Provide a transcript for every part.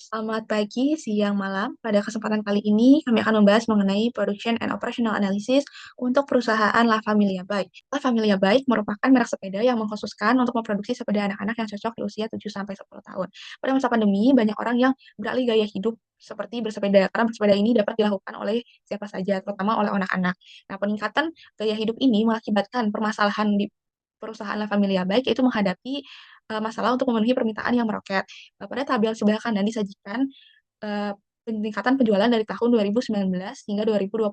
Selamat pagi, siang, malam. Pada kesempatan kali ini, kami akan membahas mengenai Production and Operational Analysis untuk perusahaan La Familia Bike. La Familia Bike merupakan merek sepeda yang mengkhususkan untuk memproduksi sepeda anak-anak yang cocok di usia 7-10 tahun. Pada masa pandemi, banyak orang yang beralih gaya hidup seperti bersepeda, karena bersepeda ini dapat dilakukan oleh siapa saja, terutama oleh anak-anak. Nah, peningkatan gaya hidup ini mengakibatkan permasalahan di perusahaan La Familia Bike, yaitu menghadapi masalah untuk memenuhi permintaan yang meroket. Pada tabel sebelah kanan disajikan eh, peningkatan penjualan dari tahun 2019 hingga 2021.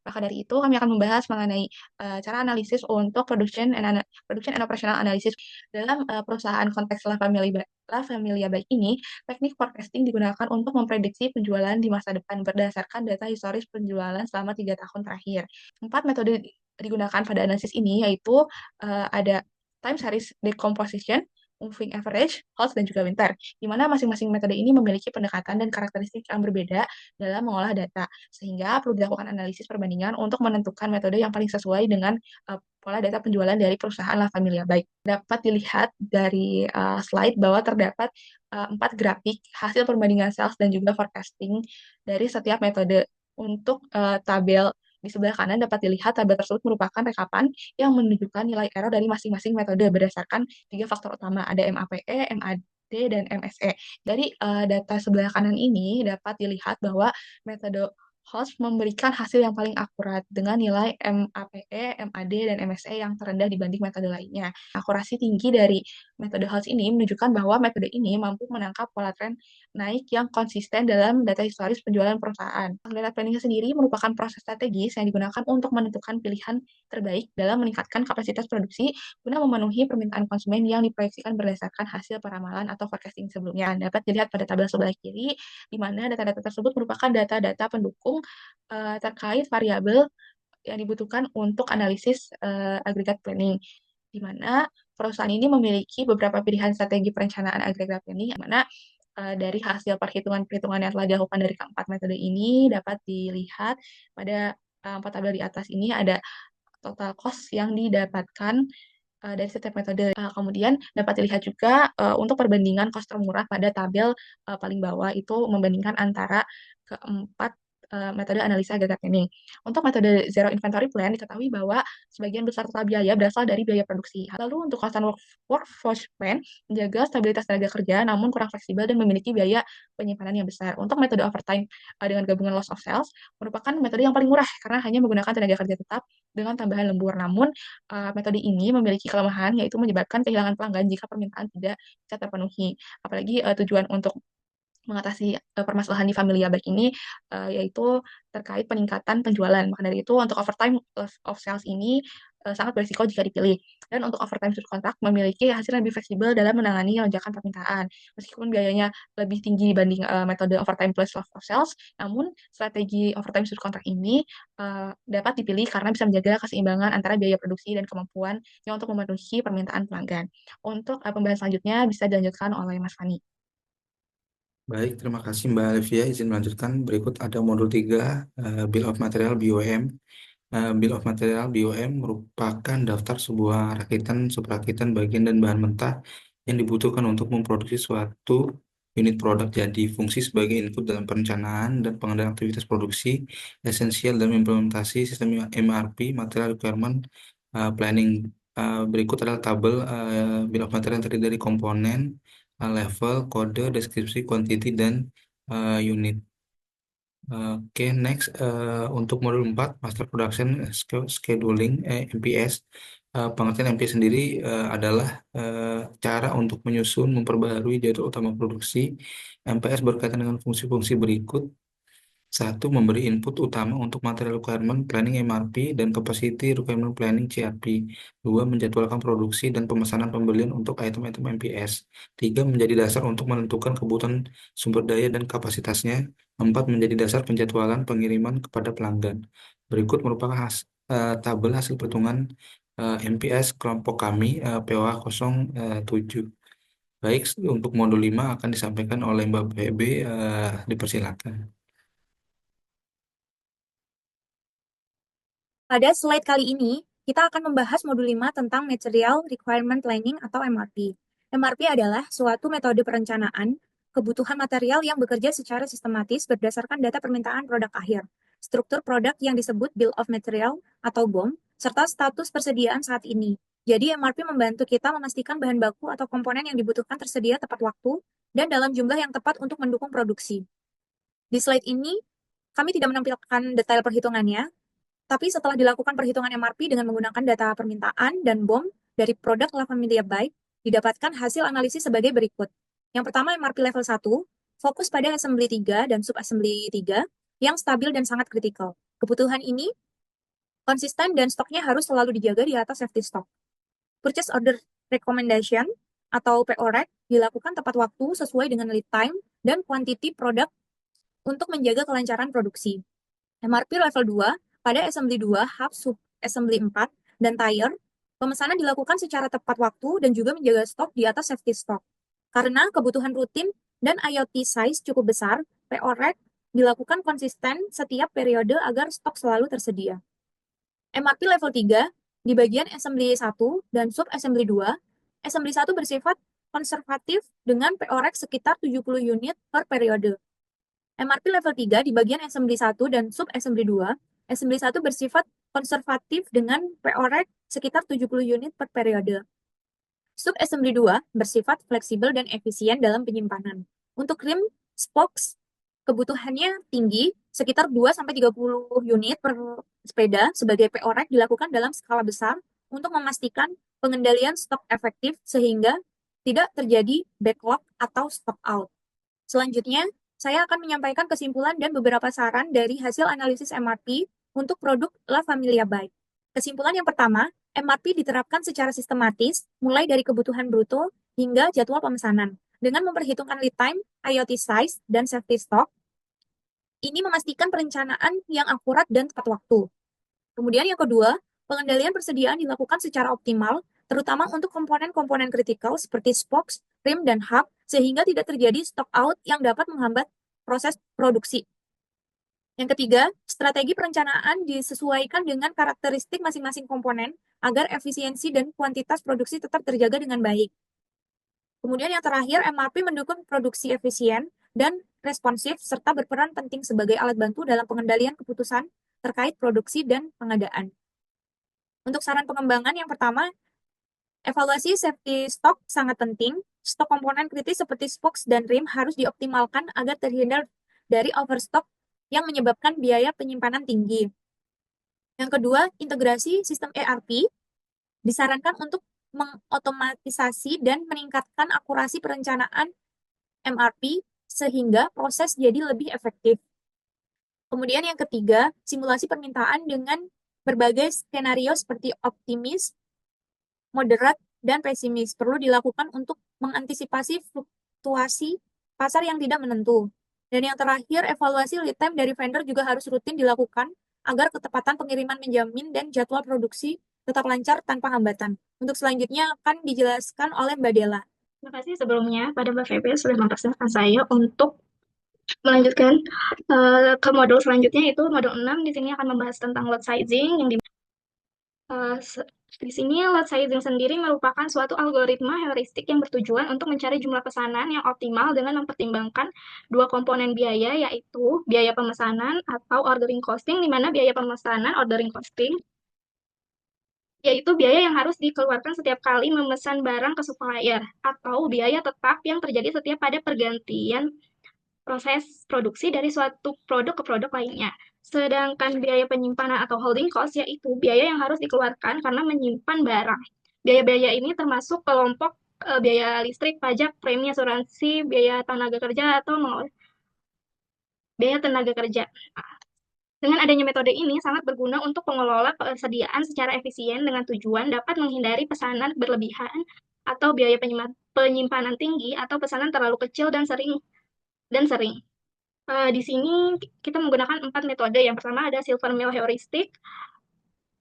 Maka dari itu kami akan membahas mengenai cara analisis untuk production and operational analysis dalam perusahaan konteks La Familia Bike ini. Teknik forecasting digunakan untuk memprediksi penjualan di masa depan berdasarkan data historis penjualan selama 3 tahun terakhir. Empat metode digunakan pada analisis ini yaitu ada time series decomposition, moving average, Holtz, dan juga Winter, di mana masing-masing metode ini memiliki pendekatan dan karakteristik yang berbeda dalam mengolah data, sehingga perlu dilakukan analisis perbandingan untuk menentukan metode yang paling sesuai dengan pola data penjualan dari perusahaan La Familia Baik. Dapat dilihat dari slide bahwa terdapat 4 grafik hasil perbandingan sales dan juga forecasting dari setiap metode. Untuk tabel di sebelah kanan dapat dilihat tabel tersebut merupakan rekapan yang menunjukkan nilai error dari masing-masing metode berdasarkan 3 faktor utama, ada MAPE, MAD, dan MSE. Dari data sebelah kanan ini dapat dilihat bahwa metode host memberikan hasil yang paling akurat dengan nilai MAPE, MAD, dan MSE yang terendah dibanding metode lainnya. Akurasi tinggi dari metode host ini menunjukkan bahwa metode ini mampu menangkap pola tren naik yang konsisten dalam data historis penjualan perusahaan. Data planning sendiri merupakan proses strategis yang digunakan untuk menentukan pilihan terbaik dalam meningkatkan kapasitas produksi guna memenuhi permintaan konsumen yang diproyeksikan berdasarkan hasil peramalan atau forecasting sebelumnya. Dapat dilihat pada tabel sebelah kiri, di mana data-data tersebut merupakan data-data pendukung terkait variabel yang dibutuhkan untuk analisis agregat planning, di mana perusahaan ini memiliki beberapa pilihan strategi perencanaan agregat planning, yang mana dari hasil perhitungan-perhitungan yang telah dilakukan dari keempat metode ini dapat dilihat pada empat tabel di atas ini ada total cost yang didapatkan dari setiap metode. Kemudian dapat dilihat juga untuk perbandingan cost termurah pada tabel paling bawah itu membandingkan antara keempat metode analisa agregat planning. Untuk metode Zero Inventory Plan diketahui bahwa sebagian besar total biaya berasal dari biaya produksi. Lalu untuk constant workforce plan menjaga stabilitas tenaga kerja namun kurang fleksibel dan memiliki biaya penyimpanan yang besar. Untuk metode overtime dengan gabungan loss of sales merupakan metode yang paling murah karena hanya menggunakan tenaga kerja tetap dengan tambahan lembur. Namun metode ini memiliki kelemahan yaitu menyebabkan kehilangan pelanggan jika permintaan tidak bisa terpenuhi. Apalagi tujuan untuk mengatasi permasalahan di Familia Bike ini yaitu terkait peningkatan penjualan. Maka dari itu untuk overtime of sales ini sangat berisiko jika dipilih. Dan untuk overtime sub kontrak memiliki hasil yang lebih fleksibel dalam menangani lonjakan permintaan. Meskipun biayanya lebih tinggi dibanding metode overtime plus love of sales, namun strategi overtime sub kontrak ini dapat dipilih karena bisa menjaga keseimbangan antara biaya produksi dan kemampuan yang untuk memenuhi permintaan pelanggan. Untuk pembahasan selanjutnya bisa dilanjutkan oleh Mas Fani. Baik, terima kasih Mbak Alivia. Izin melanjutkan. Berikut ada modul 3, Bill of Material BOM. Bill of Material BOM merupakan daftar sebuah rakitan, subrakitan, bagian, dan bahan mentah yang dibutuhkan untuk memproduksi suatu unit produk. Jadi, fungsi sebagai input dalam perencanaan dan pengendalian aktivitas produksi, esensial dalam implementasi sistem MRP, Material Requirement Planning. Berikut adalah tabel Bill of Material yang terdiri dari komponen, level, kode, deskripsi, quantity, dan unit. Oke, next untuk modul 4 Master Production Scheduling MPS. Pengertian MPS sendiri adalah cara untuk menyusun, memperbaharui jadwal utama produksi. MPS berkaitan dengan fungsi-fungsi berikut. Satu, memberi input utama untuk material requirement planning MRP dan capacity requirement planning CRP. Dua, menjadwalkan produksi dan pemesanan pembelian untuk item-item MPS. Tiga, menjadi dasar untuk menentukan kebutuhan sumber daya dan kapasitasnya. Empat, menjadi dasar penjadwalan pengiriman kepada pelanggan. Berikut merupakan tabel hasil perhitungan MPS kelompok kami POA 07. Baik, untuk modul 5 akan disampaikan oleh Mbak PB, dipersilakan. Pada slide kali ini, kita akan membahas modul 5 tentang Material Requirement Planning atau MRP. MRP adalah suatu metode perencanaan kebutuhan material yang bekerja secara sistematis berdasarkan data permintaan produk akhir, struktur produk yang disebut Bill of Material atau BOM, serta status persediaan saat ini. Jadi MRP membantu kita memastikan bahan baku atau komponen yang dibutuhkan tersedia tepat waktu dan dalam jumlah yang tepat untuk mendukung produksi. Di slide ini, kami tidak menampilkan detail perhitungannya, tapi setelah dilakukan perhitungan MRP dengan menggunakan data permintaan dan BOM dari produk La Familia Bike, didapatkan hasil analisis sebagai berikut. Yang pertama, MRP level 1, fokus pada assembly 3 dan sub-assembly 3 yang stabil dan sangat kritikal. Kebutuhan ini konsisten dan stoknya harus selalu dijaga di atas safety stock. Purchase Order Recommendation atau POREC dilakukan tepat waktu sesuai dengan lead time dan quantity produk untuk menjaga kelancaran produksi. MRP level 2 pada assembly 2, hub, sub-assembly 4, dan tire, pemesanan dilakukan secara tepat waktu dan juga menjaga stok di atas safety stock. Karena kebutuhan rutin dan IoT size cukup besar, PO-Rack dilakukan konsisten setiap periode agar stok selalu tersedia. MRP level 3, di bagian assembly 1 dan sub-assembly 2, assembly 1 bersifat konservatif dengan PO-Rack sekitar 70 unit per periode. MRP level 3 di bagian assembly 1 dan sub-assembly 2, assembly 1 bersifat konservatif dengan PO-Rack sekitar 70 unit per periode. Sub-assembly 2 bersifat fleksibel dan efisien dalam penyimpanan. Untuk rim, spokes, kebutuhannya tinggi, sekitar 2-30 unit per sepeda sebagai PO-Rack dilakukan dalam skala besar untuk memastikan pengendalian stok efektif sehingga tidak terjadi backlog atau stock out. Selanjutnya, saya akan menyampaikan kesimpulan dan beberapa saran dari hasil analisis MRP untuk produk La Familia Bike. Kesimpulan yang pertama, MRP diterapkan secara sistematis, mulai dari kebutuhan bruto hingga jadwal pemesanan. Dengan memperhitungkan lead time, IoT size, dan safety stock, ini memastikan perencanaan yang akurat dan tepat waktu. Kemudian yang kedua, pengendalian persediaan dilakukan secara optimal, terutama untuk komponen-komponen kritikal seperti spokes, rim, dan hub, sehingga tidak terjadi stock out yang dapat menghambat proses produksi. Yang ketiga, strategi perencanaan disesuaikan dengan karakteristik masing-masing komponen agar efisiensi dan kuantitas produksi tetap terjaga dengan baik. Kemudian yang terakhir, MRP mendukung produksi efisien dan responsif serta berperan penting sebagai alat bantu dalam pengendalian keputusan terkait produksi dan pengadaan. Untuk saran pengembangan yang pertama, evaluasi safety stock sangat penting. Stok komponen kritis seperti spokes dan rim harus dioptimalkan agar terhindar dari overstock yang menyebabkan biaya penyimpanan tinggi. Yang kedua, integrasi sistem ERP disarankan untuk mengotomatisasi dan meningkatkan akurasi perencanaan MRP sehingga proses jadi lebih efektif. Kemudian yang ketiga, simulasi permintaan dengan berbagai skenario seperti optimis, moderat, dan pesimis perlu dilakukan untuk mengantisipasi fluktuasi pasar yang tidak menentu. Dan yang terakhir, evaluasi lead time dari vendor juga harus rutin dilakukan agar ketepatan pengiriman menjamin dan jadwal produksi tetap lancar tanpa hambatan. Untuk selanjutnya akan dijelaskan oleh Mbak Della. Terima kasih sebelumnya pada Mbak Feby sudah mempersilahkan saya untuk melanjutkan ke modul selanjutnya, yaitu modul 6. Di sini akan membahas tentang lot sizing yang di sini lot sizing sendiri merupakan suatu algoritma heuristik yang bertujuan untuk mencari jumlah pesanan yang optimal dengan mempertimbangkan dua komponen biaya, yaitu biaya pemesanan atau ordering costing, di mana biaya pemesanan ordering costing yaitu biaya yang harus dikeluarkan setiap kali memesan barang ke supplier, atau biaya tetap yang terjadi setiap pada pergantian proses produksi dari suatu produk ke produk lainnya. Sedangkan biaya penyimpanan atau holding cost yaitu biaya yang harus dikeluarkan karena menyimpan barang. Biaya-biaya ini termasuk kelompok biaya listrik, pajak, premi asuransi, biaya tenaga kerja, atau biaya tenaga kerja. Dengan adanya metode ini sangat berguna untuk pengelola persediaan secara efisien dengan tujuan dapat menghindari pesanan berlebihan atau biaya penyimpanan tinggi atau pesanan terlalu kecil dan sering. Di sini kita menggunakan 4 metode. Yang pertama ada Silver Mill Heuristic,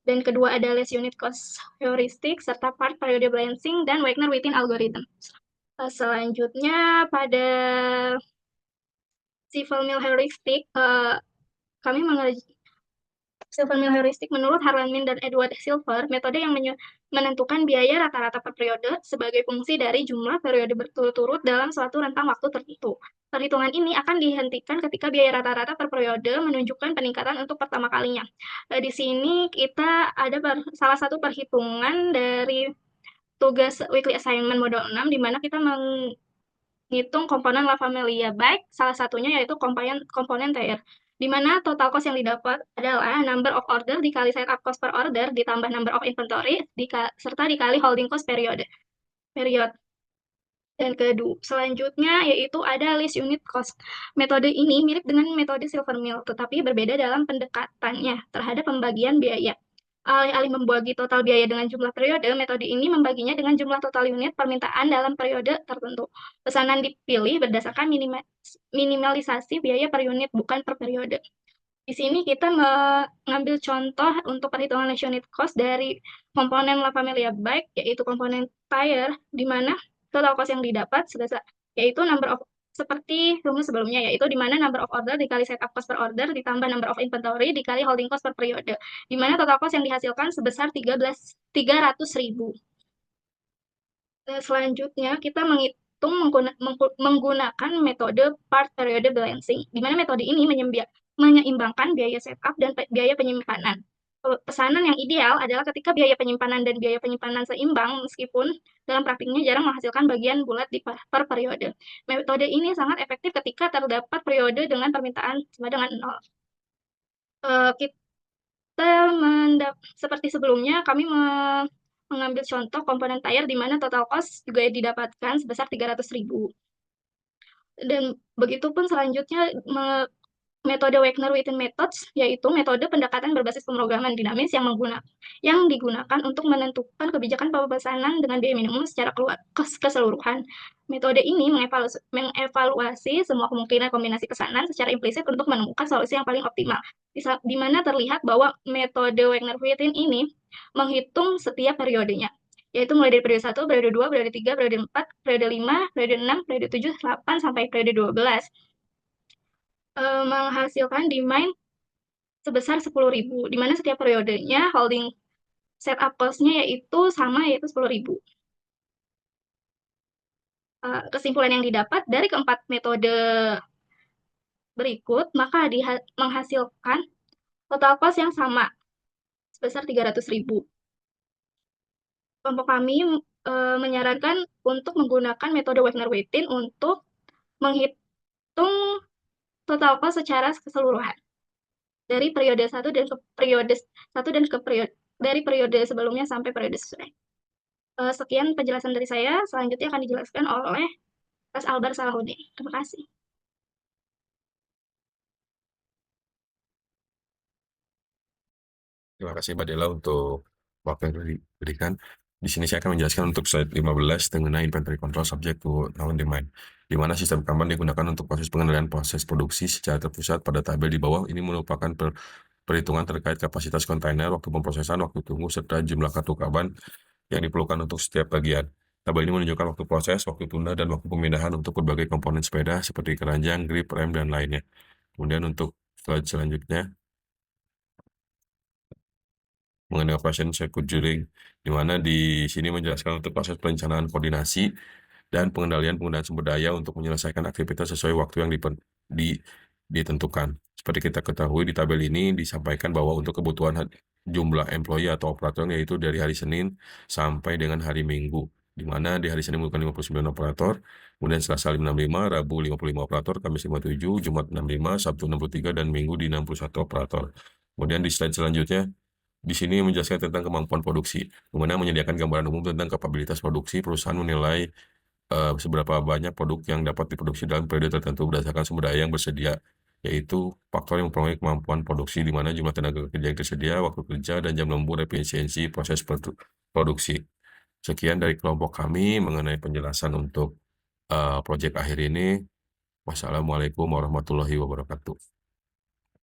dan kedua ada Less Unit Cost Heuristic, serta Part Period Balancing, dan Wagner-Wittin Algorithm. Selanjutnya pada Silver Mill Heuristic, kami Silvermill heuristic menurut Harlan Min dan Edward Silver, metode yang menentukan biaya rata-rata per periode sebagai fungsi dari jumlah periode berturut-turut dalam suatu rentang waktu tertentu. Perhitungan ini akan dihentikan ketika biaya rata-rata per periode menunjukkan peningkatan untuk pertama kalinya. Di sini kita ada salah satu perhitungan dari tugas weekly assignment model 6 di mana kita menghitung komponen La Familia baik, salah satunya yaitu komponen TR, di mana total cost yang didapat adalah number of order dikali setup cost per order ditambah number of inventory serta dikali holding cost period. Dan selanjutnya yaitu ada list unit cost. Metode ini mirip dengan metode Silvermill, tetapi berbeda dalam pendekatannya terhadap pembagian biaya. Alih-alih membagi total biaya dengan jumlah periode, metode ini membaginya dengan jumlah total unit permintaan dalam periode tertentu. Pesanan dipilih berdasarkan minimalisasi biaya per unit, bukan per periode. Di sini kita mengambil contoh untuk perhitungan list unit cost dari komponen La Familia Bike, yaitu komponen tire, di mana total cost yang didapat sebesar, yaitu number of seperti rumus sebelumnya, yaitu di mana number of order dikali setup cost per order ditambah number of inventory dikali holding cost per periode, di mana total cost yang dihasilkan sebesar 300.000. Selanjutnya kita menghitung menggunakan metode part period balancing, di mana metode ini menyeimbangkan biaya setup dan biaya penyimpanan. Pesanan yang ideal adalah ketika biaya penyimpanan dan biaya penyimpanan seimbang, meskipun dalam praktiknya jarang menghasilkan bagian bulat di per periode. Metode ini sangat efektif ketika terdapat periode dengan permintaan sama dengan 0. Seperti sebelumnya, kami mengambil contoh komponen tire di mana total cost juga didapatkan sebesar 300.000. Dan begitupun selanjutnya metode Wagner-Witten Methods, yaitu metode pendekatan berbasis pemrograman dinamis yang digunakan untuk menentukan kebijakan pemesanan dengan biaya minimum secara keseluruhan. Metode ini mengevaluasi semua kemungkinan kombinasi pesanan secara implisit untuk menemukan solusi yang paling optimal, di mana terlihat bahwa metode Wagner-Witten ini menghitung setiap periodenya, yaitu mulai dari periode 1, periode 2, periode 3, periode 4, periode 5, periode 6, periode 7, 8, sampai periode 12. Menghasilkan demand sebesar 10.000, di mana setiap periodenya holding setup cost-nya yaitu 10.000. Kesimpulan yang didapat dari keempat metode berikut, maka menghasilkan total cost yang sama, sebesar 300.000. Kelompok kami menyarankan untuk menggunakan metode Wagner-Witten untuk menghitung total cost secara keseluruhan dari periode 1 dan ke periode 1 dan ke periode dari periode sebelumnya sampai periode sesuai. Sekian penjelasan dari saya, selanjutnya akan dijelaskan oleh Mas Albar Salahuddin. Terima kasih. Terima kasih Mbak Dela untuk waktu yang diberikan. Di sini saya akan menjelaskan untuk slide 15 mengenai inventory control subject to known demand, di mana sistem Kanban digunakan untuk proses pengendalian proses produksi secara terpusat. Pada tabel di bawah ini merupakan perhitungan terkait kapasitas kontainer, waktu pemrosesan, waktu tunggu, serta jumlah kartu Kanban yang diperlukan untuk setiap bagian. Tabel ini menunjukkan waktu proses, waktu tunda, dan waktu pemindahan untuk berbagai komponen sepeda seperti keranjang, grip, rem, dan lainnya. Kemudian untuk slide selanjutnya, mengenai operation scheduling, di mana di sini menjelaskan untuk proses perencanaan koordinasi dan pengendalian penggunaan sumber daya untuk menyelesaikan aktivitas sesuai waktu yang ditentukan. Seperti kita ketahui di tabel ini disampaikan bahwa untuk kebutuhan jumlah employee atau operator yaitu dari hari Senin sampai dengan hari Minggu, di mana di hari Senin menggunakan 59 operator, kemudian Selasa 65, Rabu 55 operator, Kamis 57, Jumat 65, Sabtu 63, dan Minggu di 61 operator. Kemudian di slide selanjutnya, di sini menjelaskan tentang kemampuan produksi, kemudian menyediakan gambaran umum tentang kapabilitas produksi. Perusahaan menilai seberapa banyak produk yang dapat diproduksi dalam periode tertentu berdasarkan sumber daya yang bersedia, yaitu faktor yang mempengaruhi kemampuan produksi, di mana jumlah tenaga kerja yang tersedia, waktu kerja, dan jam lembur, efisiensi proses produksi. Sekian dari kelompok kami mengenai penjelasan untuk proyek akhir ini. Wassalamualaikum warahmatullahi wabarakatuh.